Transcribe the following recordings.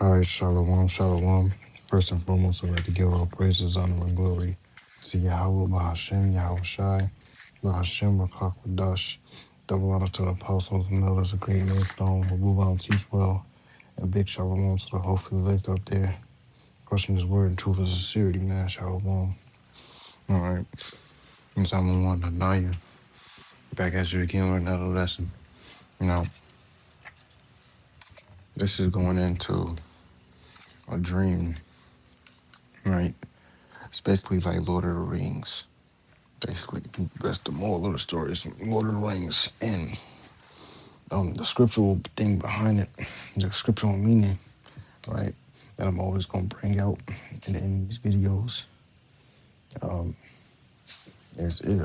All right, shalom, shalom. First and foremost, I'd like to give all praises, honor, and glory to Yahweh, Bahashem, Yahweh Shai, Bahashem, Rakakwadash. Double honor to the apostles and elders, a great millstone, who move out and teach well. And big shalom to the hopeful elect up there. Crushing his word in truth and sincerity, man. Shalom. All right. Since I'm the one to know you. Back at you again with another lesson. You know, this is going into a dream, right? It's basically like Lord of the Rings. Basically, that's the moral of the story. Is Lord of the Rings, and the scriptural thing behind it, the scriptural meaning, right? That I'm always gonna bring out in these videos. Um, is it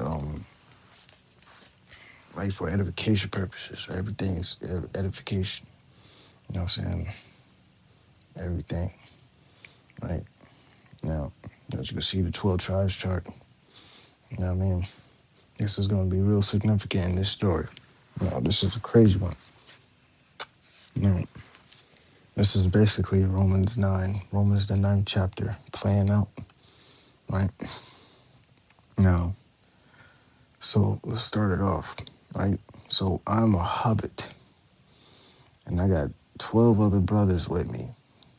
like for edification purposes? Right? Everything is edification. You know what I'm saying? Everything, right? Now, as you can see, the 12 tribes chart. You know what I mean? This is gonna be real significant in this story. Now, this is a crazy one. Now, this is basically Romans 9, Romans the ninth chapter, playing out, right? Now, so let's start it off, right? So I'm a hobbit, and I got 12 other brothers with me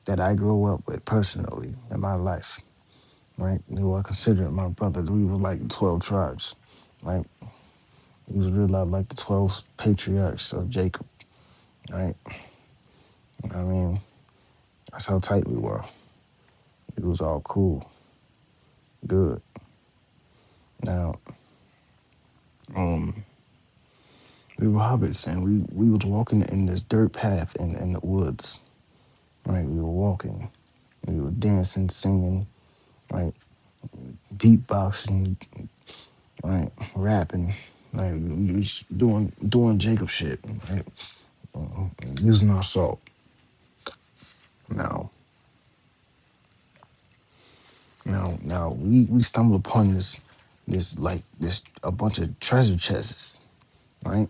that I grew up with personally in my life, right? They were considered my brothers. We were like 12 tribes, right? It was really like the 12 patriarchs of Jacob, right? I mean, that's how tight we were. It was all cool, good. Now, we were hobbits, and we was walking in this dirt path in the woods, right? We were walking, we were dancing, singing, right? Beatboxing, right? Rapping, right? We was doing Jacob shit, right? Using our salt. Now, we stumbled upon this a bunch of treasure chests, right?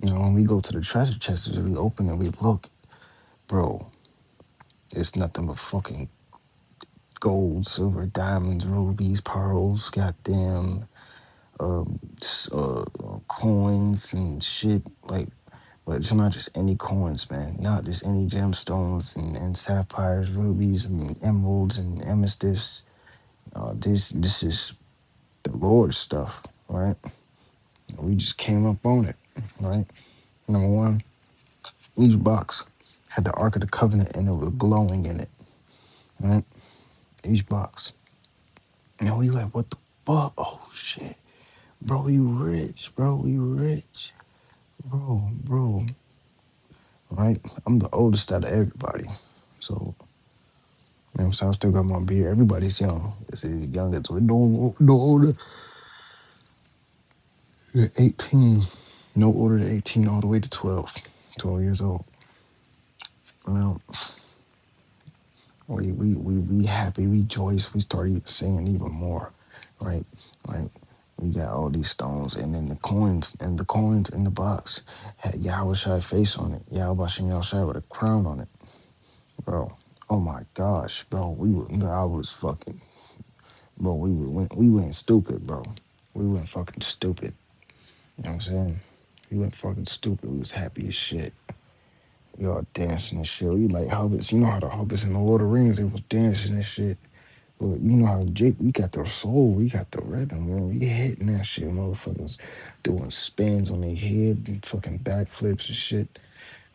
You know, when we go to the treasure chests, we open and we look, bro. It's nothing but fucking gold, silver, diamonds, rubies, pearls, goddamn, coins and shit. Like, but it's not just any coins, man. Not just any gemstones and sapphires, rubies, and emeralds and amethysts. This is the Lord's stuff, right? We just came up on it, right? Number one, each box had the Ark of the Covenant and it was glowing in it, right? Each box. And we like, what the fuck? Oh shit. Bro, we rich, bro. We rich. Bro. Right? I'm the oldest out of everybody. So, you know what I'm saying? I still got my beard. Everybody's young. It's young. It's no older than 18. No older than 18 all the way to 12. 12 years old. Well, we happy, we joyous. We start even singing even more, right? Like, we got all these stones, and then the coins in the box had Yahweh Shai face on it. Yahweh Shem Yahweh Shai with a crown on it, bro. Oh my gosh, bro. I was fucking, bro. We went stupid, bro. We went fucking stupid. You know what I'm saying? We went fucking stupid. We was happy as shit. We all dancing and shit. We like hobbits. You know how the hobbits in the Lord of the Rings, they was dancing and shit. But you know how Jake, we got the soul, we got the rhythm, man. We hitting that shit, motherfuckers doing spins on their head and fucking backflips and shit.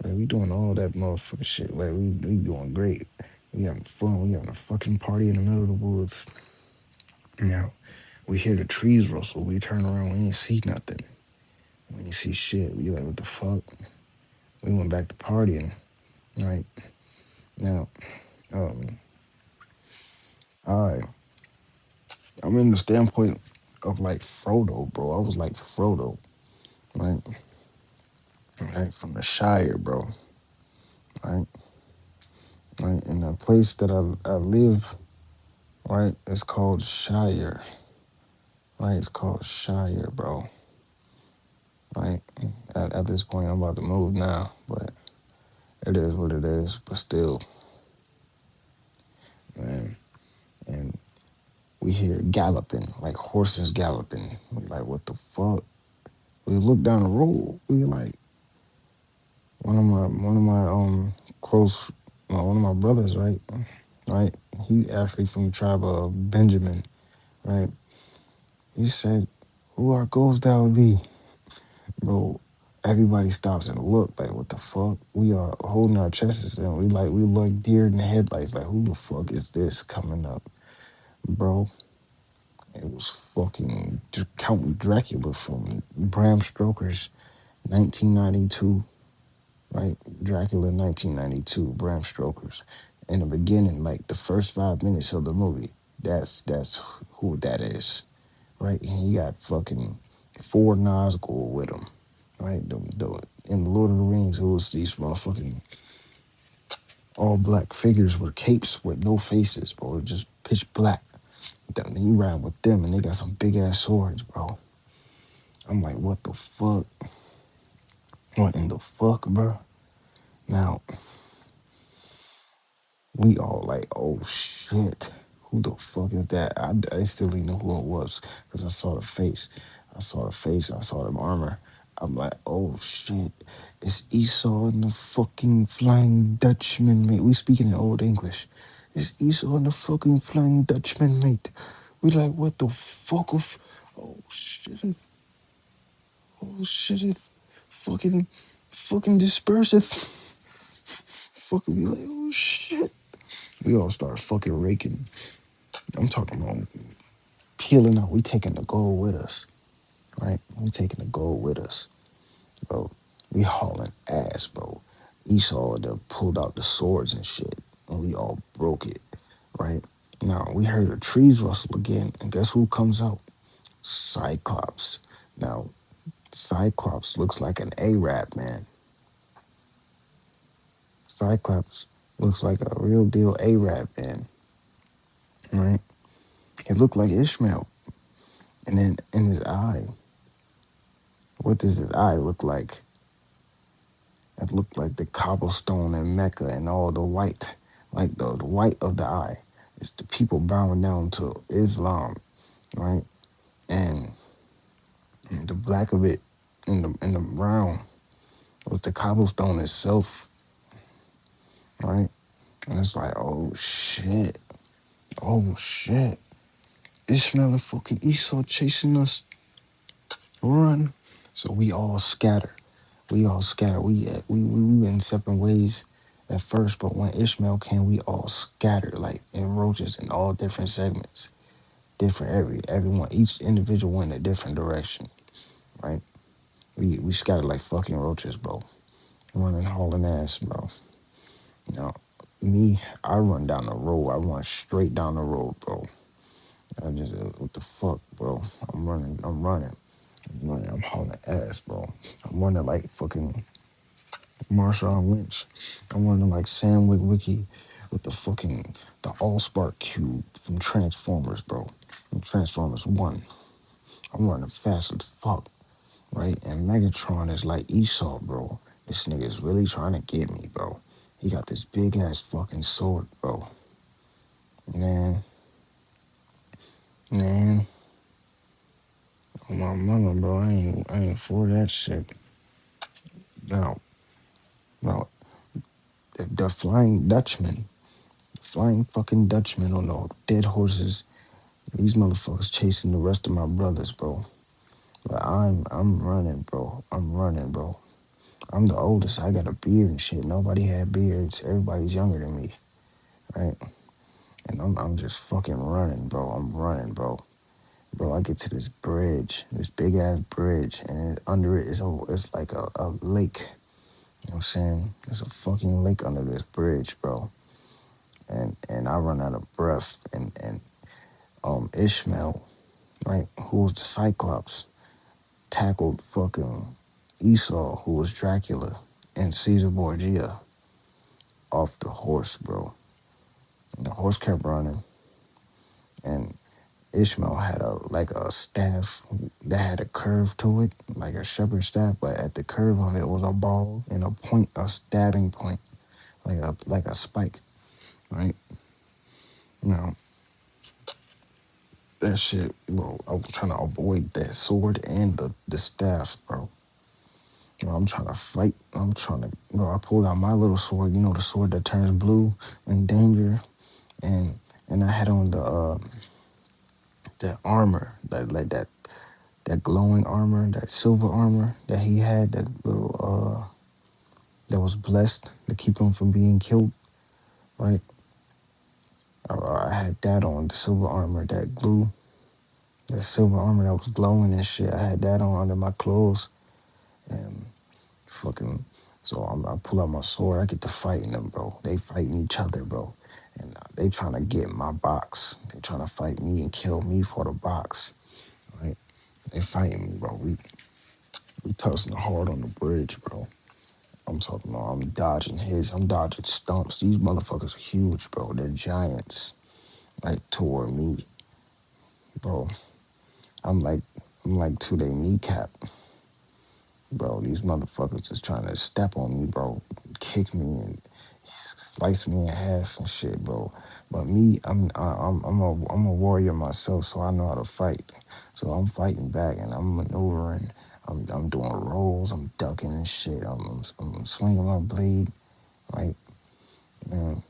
Like, we doing all that motherfucking shit. Like, we doing great. We having fun. We having a fucking party in the middle of the woods. Now, we hear the trees rustle. We turn around, we ain't see nothing. We ain't see shit. We like, what the fuck? We went back to partying, right? Now, I I'm in the standpoint of like Frodo, bro. I was like Frodo, right? Right, from the Shire, bro. Right, right. In the place that I live, right, it's called Shire. Right, it's called Shire, bro. Right. At this point, I'm about to move now, but It is what it is, but still, man. And we hear galloping, like horses galloping. We like, what the fuck? We look down the road. We like one of my close one of my brothers, right. He actually from the tribe of Benjamin, right. He said, "Who art goes thou thee?" Bro, everybody stops and look like, what the fuck? We are holding our chests and we look deer in the headlights like, who the fuck is this coming up? Bro, it was fucking Count Dracula from Bram Stoker's 1992, right? Dracula 1992, Bram Stoker's. In the beginning, like the first 5 minutes of the movie, that's who that is, right? And he got fucking four Nazgul with him, right? In the Lord of the Rings, it was these motherfucking all black figures with capes with no faces, bro. Just pitch black. Then you ride with them and they got some big ass swords, bro. I'm like, what the fuck? What in the fuck, bro? Now, we all like, oh shit. Who the fuck is that? I still didn't know who it was because I saw the face. I saw the face. I saw the armor. I'm like, oh shit. It's Esau and the fucking Flying Dutchman, mate. We speaking in Old English. It's Esau and the fucking Flying Dutchman, mate. We like, what the fuck of... Oh shit. Oh shit. It fucking disperseth. Fucking be like, oh shit. We all start fucking raking. I'm talking about peeling out. We taking the gold with us, right? We taking the gold with us, bro. We hauling ass, bro. Esau that pulled out the swords and shit, and we all broke it, right? Now we heard the trees rustle again, and guess who comes out? Cyclops. Now, Cyclops looks like an Arab, man. Cyclops looks like a real deal Arab, man, right? He looked like Ishmael, and then in his eye, what does his eye look like? It looked like the cobblestone in Mecca and all the white, like the white of the eye. It's the people bowing down to Islam, right? And the black of it and the brown was the cobblestone itself, right? And it's like, oh shit, oh shit. Ishmael and fucking Esau chasing us. Run. So we all scatter. We all scatter. We went separate ways at first, but when Ishmael came, we all scattered like in roaches in all different segments. Different everyone, each individual went a different direction, right? We scattered like fucking roaches, bro. Running, hauling ass, bro. You know, me, I run down the road. I run straight down the road, bro. I just, what the fuck, bro? I'm running. I'm hauling ass, bro. I'm running like fucking Marshawn Lynch. I'm running like Sam Witwicky with the Allspark cube from Transformers, bro. From Transformers 1. I'm running fast as fuck, right? And Megatron is like Esau, bro. This nigga is really trying to get me, bro. He got this big ass fucking sword, bro. Man, man. Oh my mama, bro. I ain't for that shit. No, no. The Flying Dutchman. Flying fucking Dutchman on the dead horses. These motherfuckers chasing the rest of my brothers, bro. But I'm running, bro. I'm running, bro. I'm the oldest. I got a beard and shit. Nobody had beards. Everybody's younger than me, right? And I'm just fucking running, bro. I'm running, bro. Bro, I get to this bridge, this big ass bridge, and under it is it's like a lake. You know what I'm saying? There's a fucking lake under this bridge, bro. And I run out of breath. And Ishmael, right, who was the Cyclops, tackled fucking Esau, who was Dracula, and Caesar Borgia off the horse, bro. And the horse kept running, and Ishmael had a staff that had a curve to it, like a shepherd's staff, but at the curve of it was a ball and a point, a stabbing point. like a spike, right? Now that shit, bro. I was trying to avoid that sword and the staff, bro. I'm trying to fight. Bro. I pulled out my little sword. You know the sword that turns blue in danger, and I had on the armor, that glowing armor, that silver armor that he had, that little that was blessed to keep him from being killed, right? I had that on, the silver armor, that silver armor that was glowing and shit. I had that on under my clothes, and fucking, so I pull out my sword. I get to fighting them, bro. They fighting each other, bro, and they trying to get my box. They trying to fight me and kill me for the box, right? They fighting me, bro. We tussling hard on the bridge, bro. I'm talking about, I'm dodging stumps. These motherfuckers are huge, bro. They're giants, like toward me, bro. I'm like, to their kneecap, bro. These motherfuckers is trying to step on me, bro, kick me and slice me in half and shit, bro. But me, I'm a warrior myself, so I know how to fight. So I'm fighting back and I'm maneuvering. I'm doing rolls. I'm ducking and shit. I'm swinging my blade, right? Man,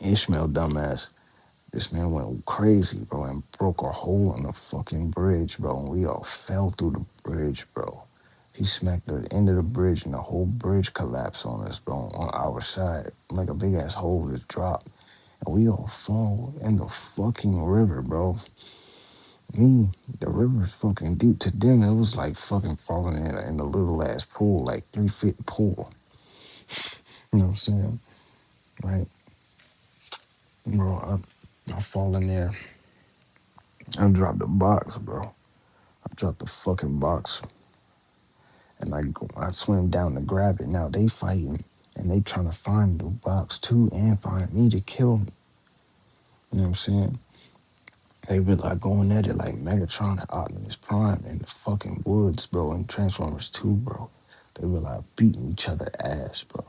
Ishmael, dumbass. This man went crazy, bro, and broke a hole in the fucking bridge, bro. And we all fell through the bridge, bro. He smacked the end of the bridge and the whole bridge collapsed on us, bro, on our side. Like a big ass hole just dropped. And we all fall in the fucking river, bro. Me, the river's fucking deep. To them, it was like fucking falling in a little ass pool, like 3 feet pool. You know what I'm saying? Right? Bro, I fall in there. I dropped the box, bro. I dropped the fucking box. And I swim down to grab it. Now they fighting and they trying to find the box too and find me to kill me. You know what I'm saying? They been like going at it like Megatron and Optimus Prime in the fucking woods, bro, and Transformers 2, bro. They were like beating each other ass, bro.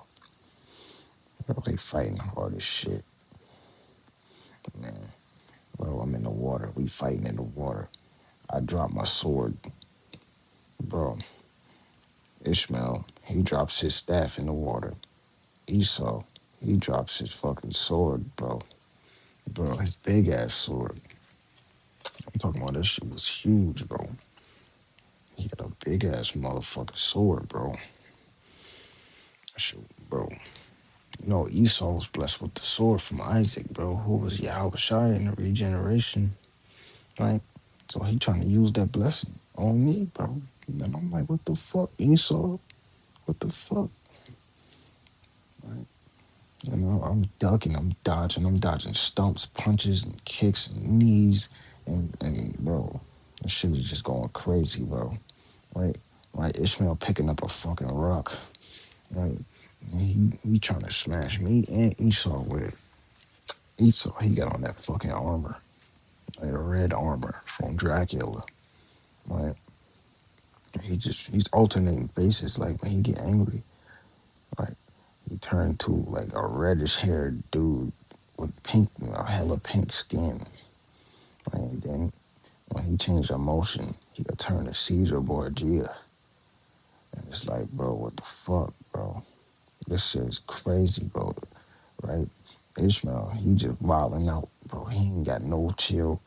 Bro, they fighting hard as shit. Man, bro, I'm in the water. We fighting in the water. I dropped my sword, bro. Ishmael, he drops his staff in the water. Esau, he drops his fucking sword, bro. Bro, his big ass sword. I'm talking about this shit was huge, bro. He had a big ass motherfucking sword, bro. That shit, bro. You know, Esau was blessed with the sword from Isaac, bro, who was Yahweh in the regeneration, right? So he trying to use that blessing on me, bro. And I'm like, what the fuck, Esau? What the fuck? Right? You know, I'm ducking, I'm dodging stumps, punches, and kicks, and knees, and bro, this shit is just going crazy, bro. Right? Right? Ishmael picking up a fucking rock, right? And he trying to smash me and Esau with it. Esau, he got on that fucking armor, like a red armor from Dracula, right? He's alternating faces, like when he get angry, right? He turned to like a reddish haired dude with pink, hella pink skin. Right? And then when he changed emotion, he could turn to Caesar Borgia. And it's like, bro, what the fuck, bro? This shit is crazy, bro. Right? Ishmael, he just wilding out, bro. He ain't got no chill.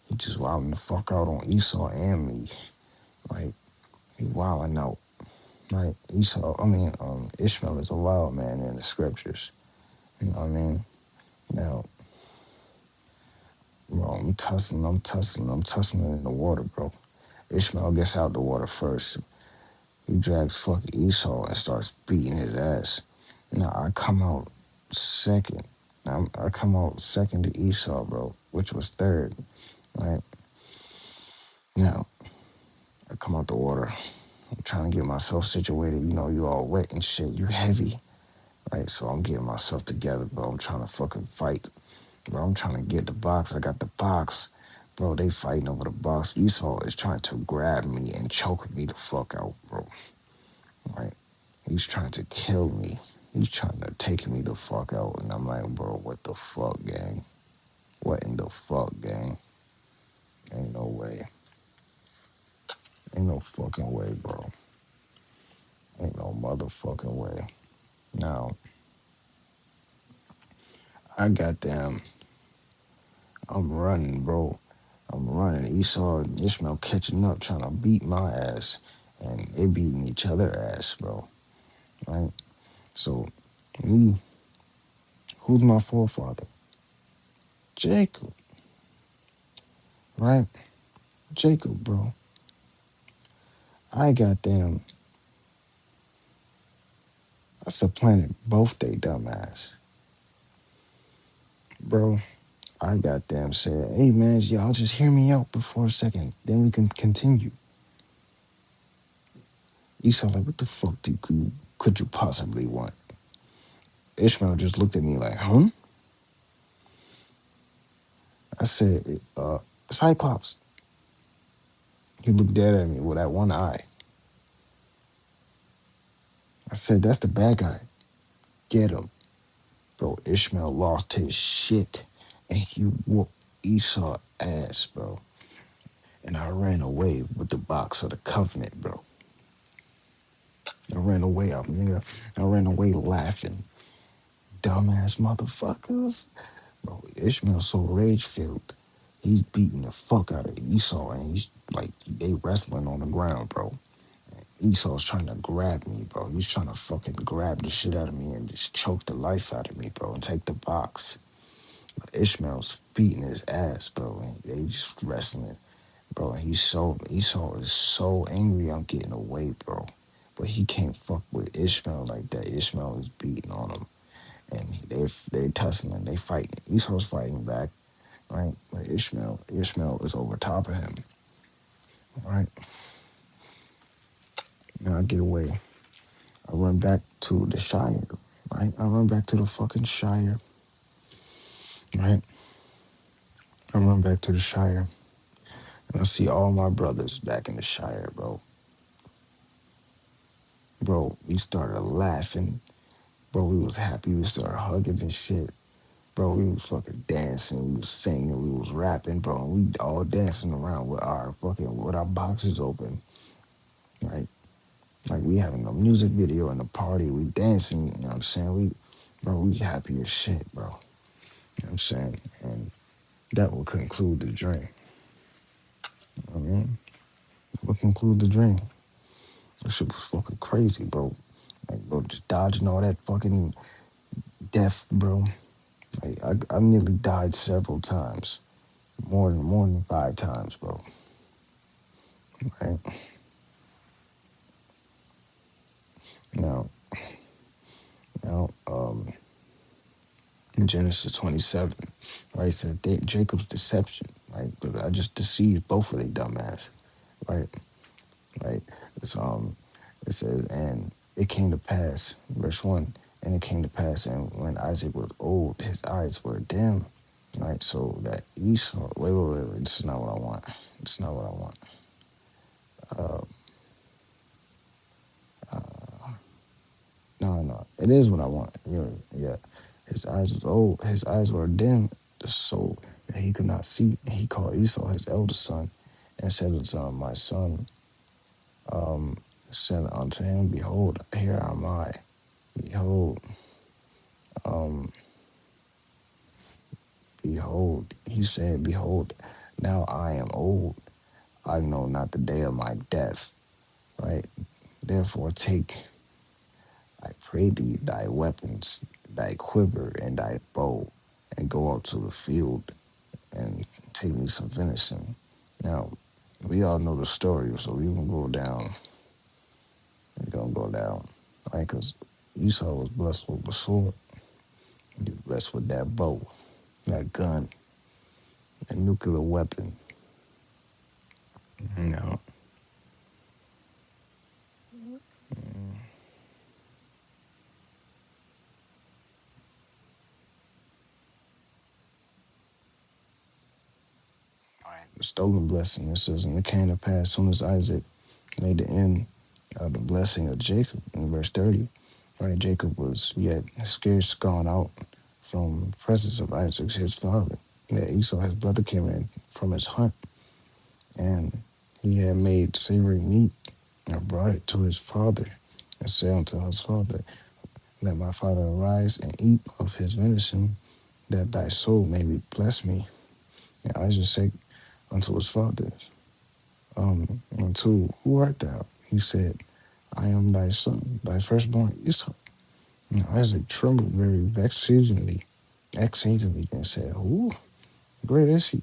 He just wilding the fuck out on Esau and me. Right? He wilding out. Right? Ishmael is a wild man in the scriptures. You know what I mean? Now, bro, I'm tussling in the water, bro. Ishmael gets out the water first. He drags fucking Esau and starts beating his ass. Now, I come out second. I come out second to Esau, bro, which was third, right? Now, I come out the water. I'm trying to get myself situated. You know, you all wet and shit. You heavy, right? So I'm getting myself together, bro. I'm trying to fucking fight. Bro, I'm trying to get the box. I got the box. Bro, they fighting over the box. Esau is trying to grab me and choke me the fuck out, bro. Right? He's trying to kill me. He's trying to take me the fuck out. And I'm like, bro, what the fuck, gang? What in the fuck, gang? Ain't no way. Ain't no fucking way, bro. Ain't no motherfucking way. Now, I got them. I'm running, bro. I'm running. Esau and Ishmael catching up, trying to beat my ass. And they beating each other ass, bro. Right? So, me, who's my forefather? Jacob. Right? Jacob, bro. I got them. I supplanted both they dumb ass. Bro, I got them said, hey man, y'all just hear me out before a second. Then we can continue. Esau like, what the fuck could you possibly want? Ishmael just looked at me like, huh? I said, Cyclops. He looked dead at me with that one eye. I said, that's the bad guy. Get him. Bro, Ishmael lost his shit. And he whooped Esau ass, bro. And I ran away with the box of the covenant, bro. I ran away out, nigga. I ran away laughing. Dumbass motherfuckers. Bro, Ishmael's so rage-filled. He's beating the fuck out of Esau, and he's like, they wrestling on the ground, bro. Esau's trying to grab me, bro. He's trying to fucking grab the shit out of me and just choke the life out of me, bro, and take the box. But Ishmael's beating his ass, bro, and they just wrestling, bro. And Esau is so angry I'm getting away, bro. But he can't fuck with Ishmael like that. Ishmael is beating on him, and they tussling, they fighting. Esau's fighting back, right? But Ishmael is over top of him, right? Now I get away. I run back to the Shire, right? I run back to the fucking Shire, right? I run back to the Shire, and I see all my brothers back in the Shire, bro. Bro, we started laughing. Bro, we was happy. We started hugging and shit. Bro, we was fucking dancing. We was singing. We was rapping, bro. And we all dancing around with our boxes open, right? Like we having a music video and a party. We dancing, you know what I'm saying? We happy as shit, bro. You know what I'm saying? And that will conclude the dream. You know what I mean? That will conclude the dream. That shit was fucking crazy, bro. Like, bro, just dodging all that fucking death, bro. Like, I nearly died several times. More than 5 times, bro. Right? Now, in Genesis 27, right? It said Jacob's deception, right? But I just deceived both of they dumbass, right? Right? It's it says, and it came to pass, verse 1, and it came to pass, and when Isaac was old, his eyes were dim, right? So that Esau, wait, this is not what I want. This is not what I want. No, it is what I want. Yeah. His eyes was old, his eyes were dim, so that he could not see. And he called Esau his eldest son, and said unto him, my son, said unto him, behold, here am I. Behold, behold, he said, behold, now I am old. I know not the day of my death, right? Therefore take, I pray thee, thy weapons, thy quiver, and thy bow, and go out to the field, and take me some venison. Now, we all know the story, so we gonna go down. We're gonna go down, right? Because Esau was blessed with the sword. He was blessed with that bow, that gun, that nuclear weapon. You know, right? The stolen blessing. It says, and it came to pass soon as Isaac made the end of the blessing of Jacob in verse 30. Right, Jacob was yet scarce gone out from the presence of Isaac, his father. Yeah, Esau, his brother, came in from his hunt, and he had made savory meat and brought it to his father, and said unto his father, let my father arise and eat of his venison, that thy soul may bless me. And Isaac said unto his father, unto who art thou? He said, I am thy son, thy firstborn Esau. And Isaac trembled very exceedingly, and said, who? Great is he,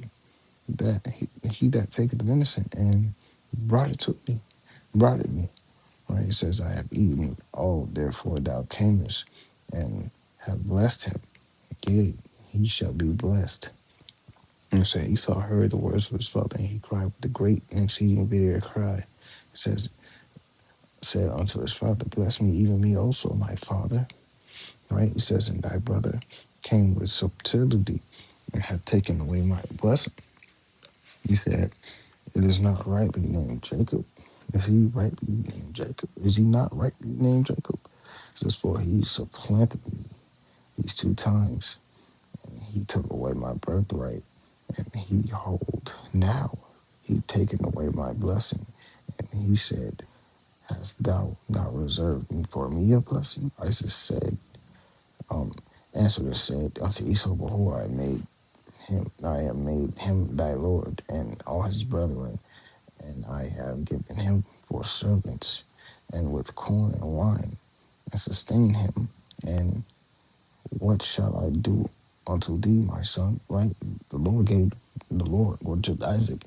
that he that taketh the venison and brought it to me, brought it me. Right? He says, I have eaten all, therefore thou camest, and have blessed him. Yea, he shall be blessed. And so Esau heard the words of his father, and he cried with a great and exceeding bitter cry. He said unto his father, bless me, even me also, my father. Right? He says, and thy brother came with subtlety and hath taken away my blessing. He said, it is not rightly named Jacob. Is he rightly named Jacob? Is he not rightly named Jacob? It says, for he supplanted me these two times, and he took away my birthright, and he hold now he taken away my blessing. And he said, hast thou not reserved for me a blessing? Isaac said, answered and said unto Esau, behold, I have made him thy lord, and all his brethren, and I have given him for servants, and with corn and wine, and sustain him. And what shall I do unto thee, my son? Right? The Lord, or just Isaac,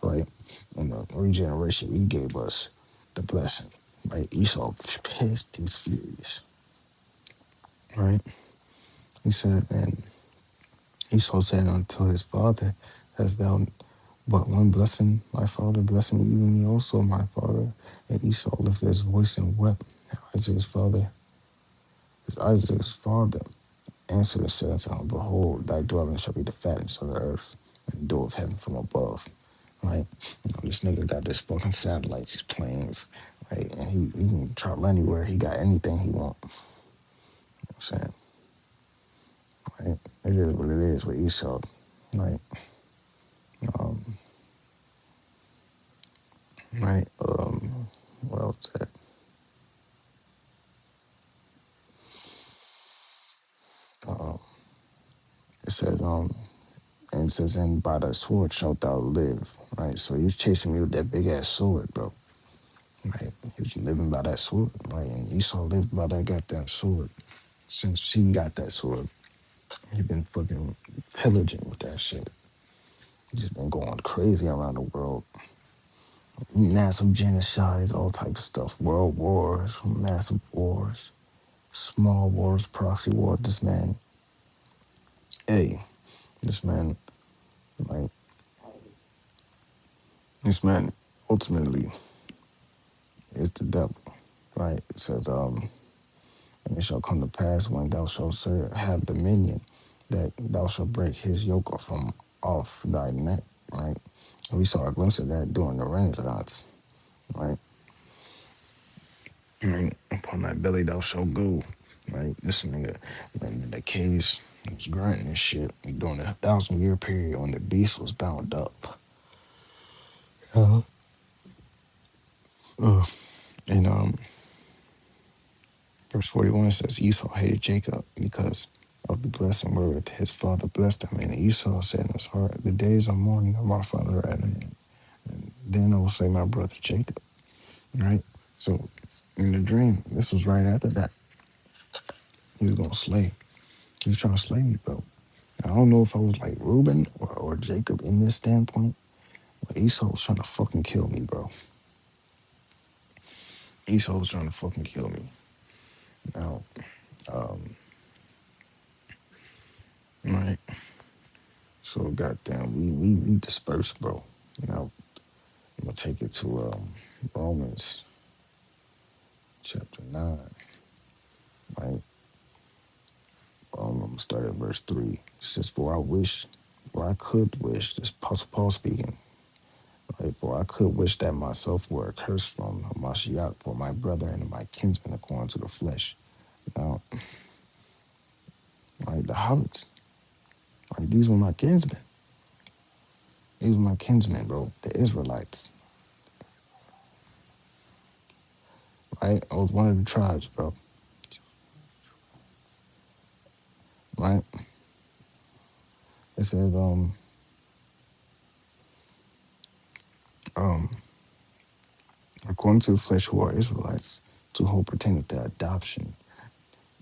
right? In the regeneration, he gave us the blessing, right? Esau pissed, he's furious, right? He said, and Esau said unto his father, hast thou but one blessing, my father? Bless me, even me also, my father. And Esau lifted his voice and wept. Isaac's father answered and said unto him, behold, thy dwelling shall be the fatness of the earth, and the door of heaven from above. Right? This nigga got this fucking satellites, these planes, right? And he can travel anywhere. He got anything he want. You know what I'm saying? Right? It is what it is with Esau. Right? Um, right? What else that? Um, it says, and it says, and by the sword shalt thou live. Right? So he was chasing me with that big ass sword, bro. Right? He was living by that sword. Right? And Esau lived by that goddamn sword. Since he got that sword, he been fucking pillaging with that shit. He just been going crazy around the world. Massive genocides, all type of stuff. World wars, massive wars, small wars, proxy wars. Hey, this man, like, this man ultimately is the devil, right? It says, and it shall come to pass when thou shalt have dominion, that thou shalt break his yoke off thy neck, right? And we saw a glimpse of that during the Renaissance, right? Right, upon thy belly thou shalt go. Right, this nigga went in the caves, he was grunting and shit during the 1,000-year period when the beast was bound up. Uh, uh, and verse 41 says Esau hated Jacob because of the blessing wherewith his father blessed him. And Esau said in his heart, the days of mourning of my father are at hand. And then I will say my brother Jacob. Right? So in the dream, this was right after that. He was gonna slay. He was trying to slay me, bro. I don't know if I was like Reuben or Jacob in this standpoint, but Esau was trying to fucking kill me, bro. Esau was trying to fucking kill me. Now, um, right. So goddamn, we dispersed, bro. I'm gonna take it to Romans chapter 9, right? I'm gonna start at verse 3. It says, for I could wish, this Apostle Paul speaking, right? For I could wish that myself were accursed from Hamashiach for my brother and my kinsmen according to the flesh, Now, right, the hobbits, right, these were my kinsmen. These were my kinsmen, bro. The Israelites, right? I was one of the tribes, bro. Right? It says, um, according to the flesh, who are Israelites, to whom pertaineth the adoption,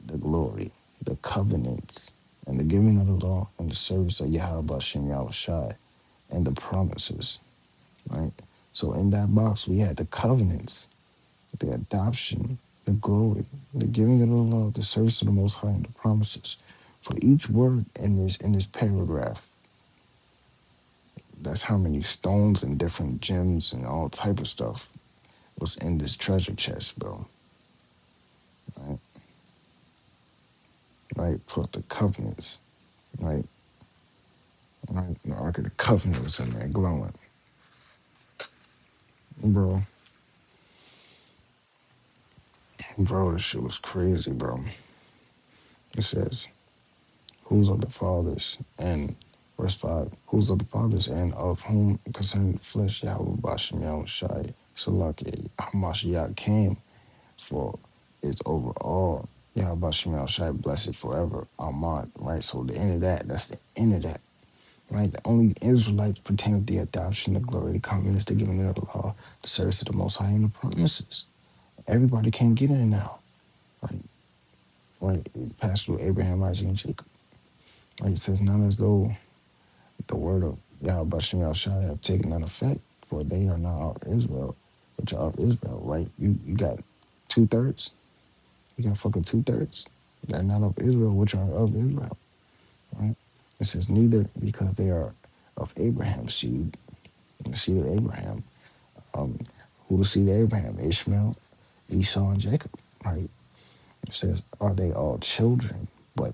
the glory, the covenants, and the giving of the law, and the service of Yahweh Bashem Yahushai, and the promises, right? So in that box, we had the covenants, the adoption, the glory, the giving of the law, the service of the Most High, and the promises. For each word in this paragraph, that's how many stones and different gems and all type of stuff was in this treasure chest, bro. Right, right. Plus the covenants, right, right. The Ark of the Covenant was in there glowing, bro. Bro, this shit was crazy, bro. It says, "Whose are the fathers?" And verse 5, "Whose are the fathers, and of whom concerning the flesh Yahweh Bashem Yahushai Salaki Hamashiach came, for it's over all. Yahweh Bashem Yahushai blessed forever. Amen." Right? So the end of that, that's the end of that. Right? The only Israelites pertain to the adoption, the glory, the covenants, the giving of the law, the service of the Most High, and the promises. Everybody can't get in now. Right? Right? It passed through Abraham, Isaac, and Jacob. Right? It says, "Not as though the word of Yahweh Bashem Yahushai have taken an effect, for they are not of Israel, which are of Israel." Right? You got 2/3. You got fucking 2/3. They're not of Israel, which are of Israel. Right? It says, "Neither because they are of Abraham's seed, the seed of Abraham." Um, who the seed of Abraham? Ishmael, Esau, and Jacob. Right? It says, "Are they all children? But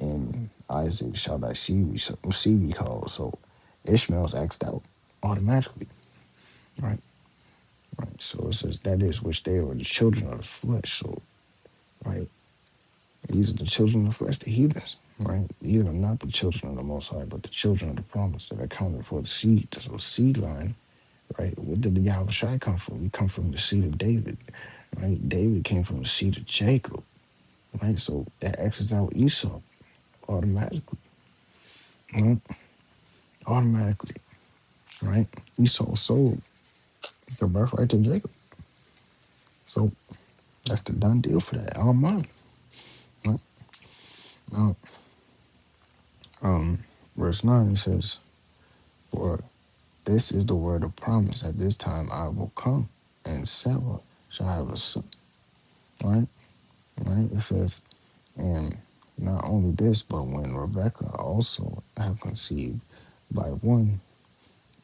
in Isaac shall thy seed be called." So Ishmael's axed out automatically. Right? Right. So it says, "That is which they were the children of the flesh." So, right, these are the children of the flesh, the heathens. Right? These are not the children of the Most High, but the children of the promise that are counted for the seed. So seed line, right? Where did the Yahweh Shai come from? We come from the seed of David. Right? David came from the seed of Jacob. Right? So that X's out Esau automatically. Right? Automatically. Right? Esau sold the birthright to Jacob. So that's the done deal for that. All mine. Right? Now, um, verse 9 it says, "For this is the word of promise. At this time I will come, and Sarah shall have a son." Right? Right? It says, "And not only this, but when Rebekah also have conceived by one,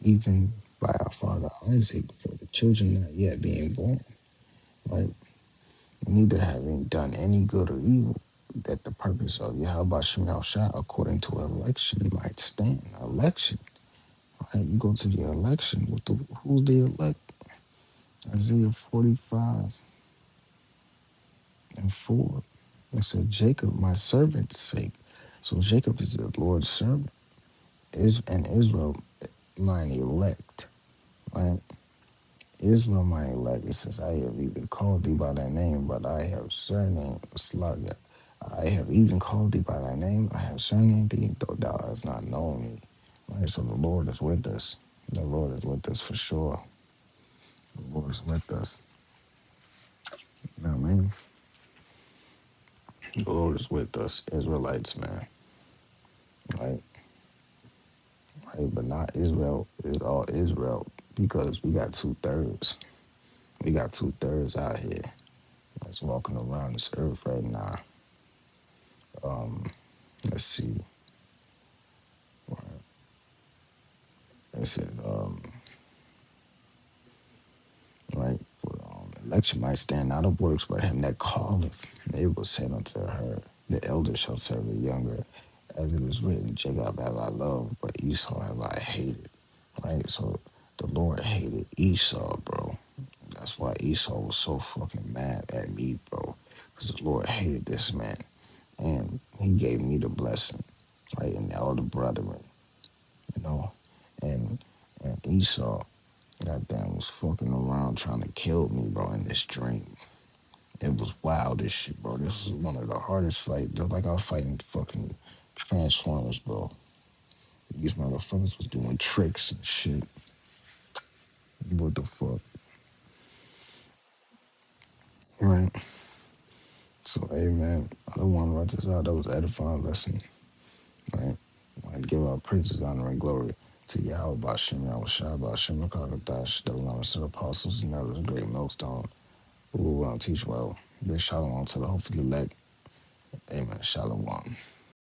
even by our father Isaac, for the children not yet being born, right? Neither having done any good or evil, that the purpose of Yahweh Shemel Shah according to election might stand." Election, right? You go to the election. Who's the elect? Isaiah 45:4. It said, "Jacob, my servant's sake." So Jacob is the Lord's servant. And Israel, mine elect, right? Israel, my elect. It says, "I have even called thee by thy name, but I have surnamed Slaga. I have even called thee by thy name. I have surnamed thee, though thou hast not known me." Right? So the Lord is with us. The Lord is with us for sure. The Lord is with us. You know what I mean? The Lord is with us, Israelites, man. Right? Right? But not Israel. It's all Israel because we got 2/3. We got 2/3 out here that's walking around this earth right now. Um, let's see. Right. It said, right, for election might stand not of works, but him that calleth. It was said unto her, the elder shall serve the younger. As it is written, Jacob have I loved, but Esau have I hated. Right? So the Lord hated Esau, bro. That's why Esau was so fucking mad at me, bro. because the Lord hated this man. And he gave me the blessing, right? And all the brethren, you know. And Esau, goddamn, was fucking around trying to kill me, bro, in this dream. It was wild as shit, bro. This is one of the hardest fights. Just like I was fighting fucking Transformers, bro. These motherfuckers was doing tricks and shit. What the fuck? Right. So, hey, man, I want to write this out. That was edifying lesson, right? And give our praises, honor, and glory to Yahweh, Bashem, Yahweh Shai, Bashem, Rakakatash, the Lord, the apostles, and others, great millstone, who will teach well. Big shalom to the hopefully elect. Amen. Shalom.